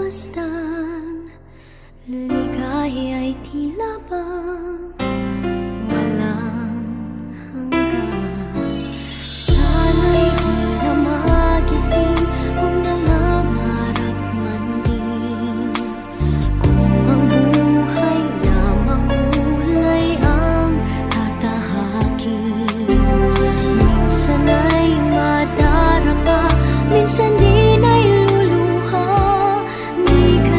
masdan, ligaya'y tila bang walang hanggan. Sana'y di na magising kung nangangarap man din, kung ang buhay na makulay ang tatahakin. Minsan ay madarapa, minsan din ay luluha, di ka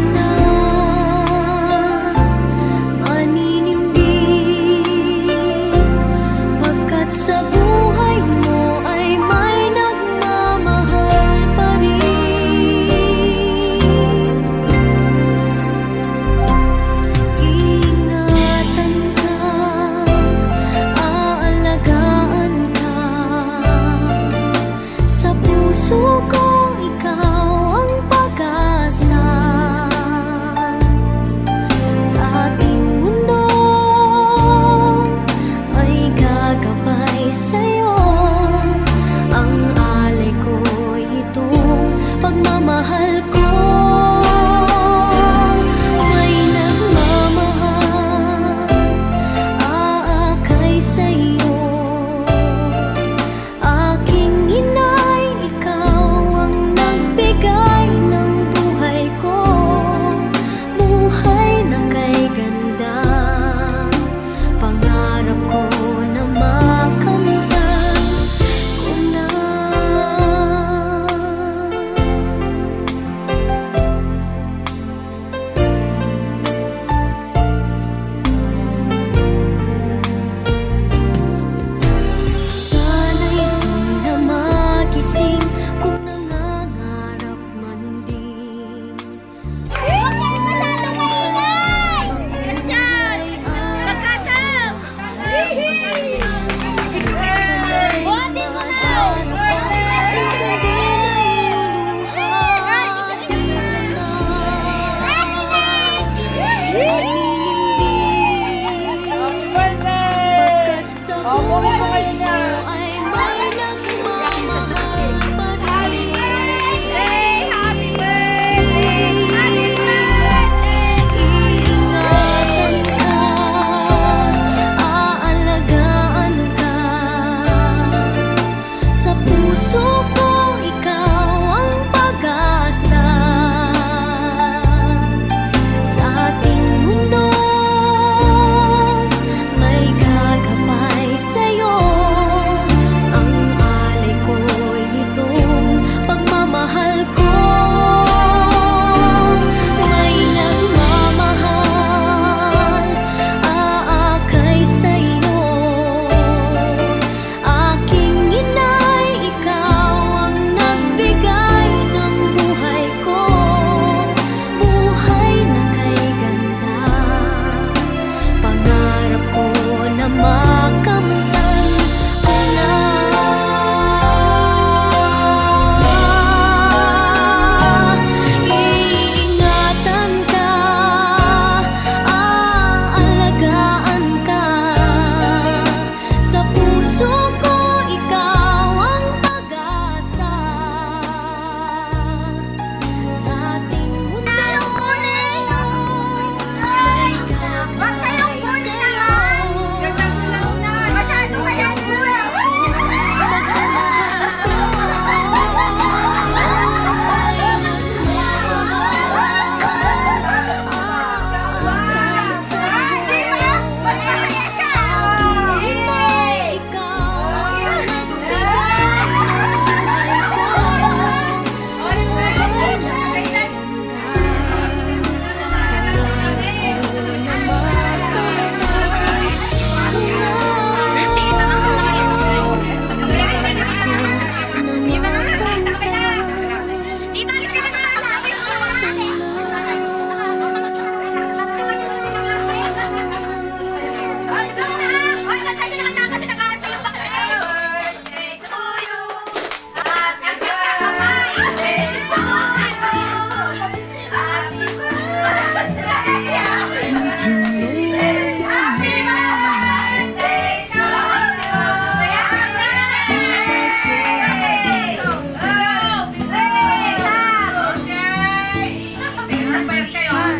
Nagbayad kayo, ha?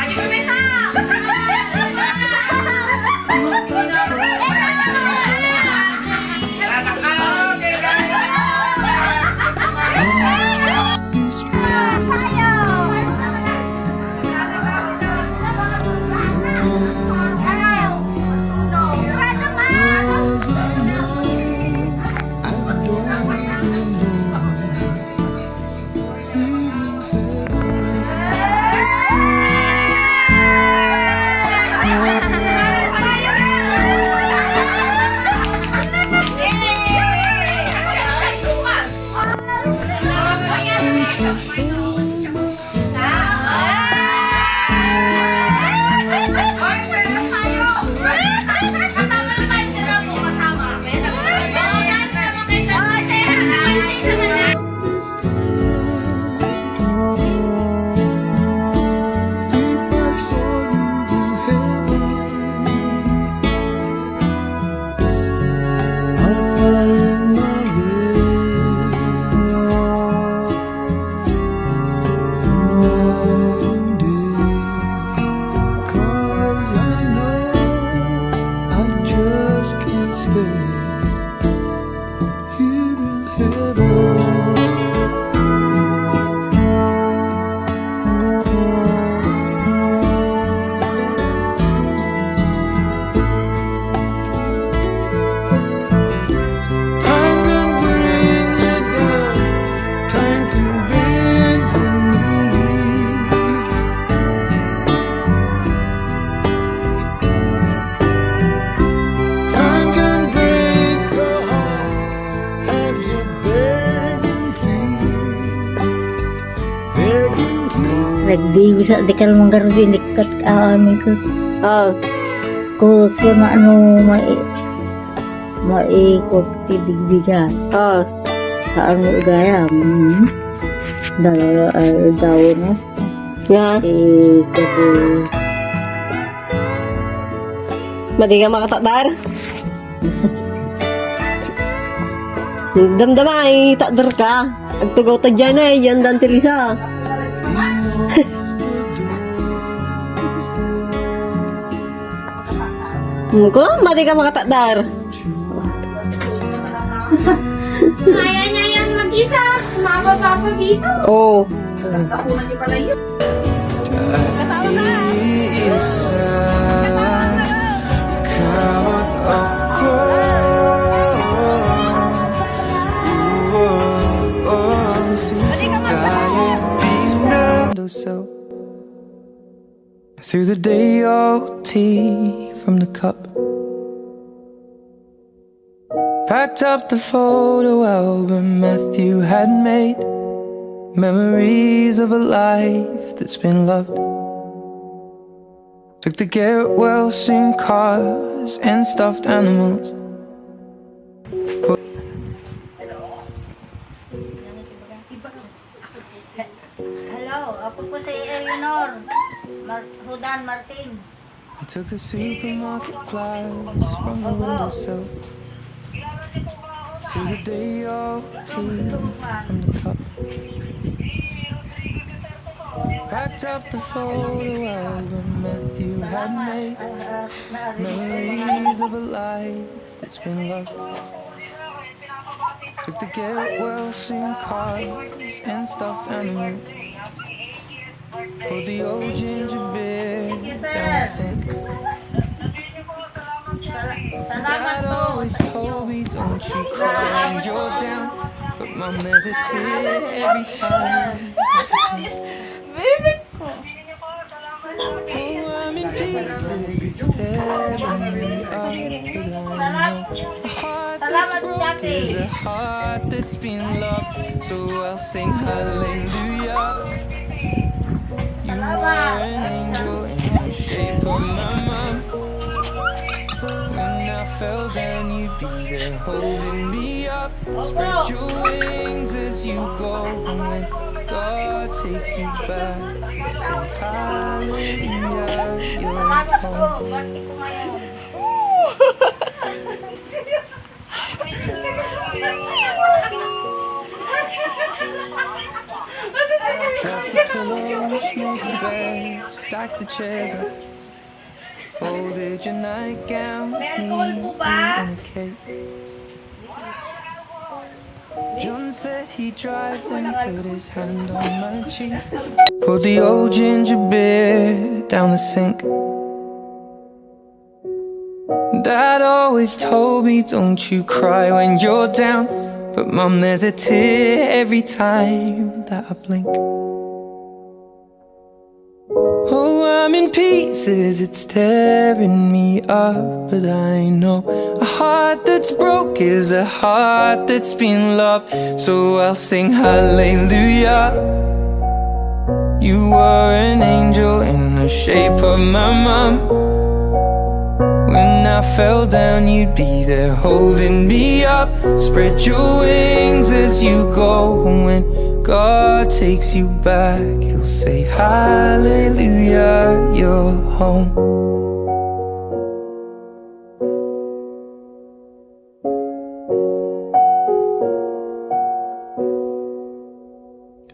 Ay, may ha! Nagdi sa dekal manggaron dikat amin ko. Ko maano ko tidigdigan. Sa ano gaya. Daw na. Nga. Ko Madi ka makatakdar? Damdamay, takdar ka. Agtugaw ta dyan yan dan tilisa. Ko, madi ka makatakdar. Kaya niya yan mag-isa. Mababa pa dito. Oo. Nagkakunan niyo pala yun. Through the day, oh, tea from the cup. Packed up the photo album Matthew had made. Memories of a life that's been loved. Took the get well soon cars and stuffed animals. Hello, ako po si Eleanor Hudan Martin. I took the supermarket flyers from the windowsill. Through the day, oh, tea from the cup. Packed up the photo album Matthew had made. Memories of a life that's been loved. Took the get well soon cars and stuffed animals. Pulled the old ginger beer down the sink. Dad always told me, don't you cry when you're down. But Mom, there's a tear every time. Oh, I'm in pieces, it's tearing me up. But I know a heart that's broke is a heart that's been loved. So I'll sing hallelujah. You were an angel in the shape of my mom. When I fell down, you'd be there holding me up. Spread your wings as you go. And when God takes you back, you say hallelujah, you're home. Fluffed the pillows, made the bed, stacked the chairs up, folded your nightgowns neatly in a case. John said he'd drive, then put his hand on my cheek. Poured the old ginger beer down the sink. Dad always told me, don't you cry when you're down. But Mum, there's a tear every time that I blink. Oh, I'm in pieces, it's tearing me up. But I know a heart that's broke is a heart that's been loved. So I'll sing hallelujah. You were an angel in the shape of my mum. When I fell down, you'd be there holding me up. Spread your wings as you go. When God takes you back, He'll say hallelujah, you're home.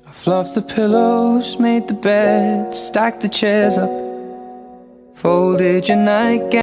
I fluffed the pillows, made the bed, stacked the chairs up, folded your nightgown.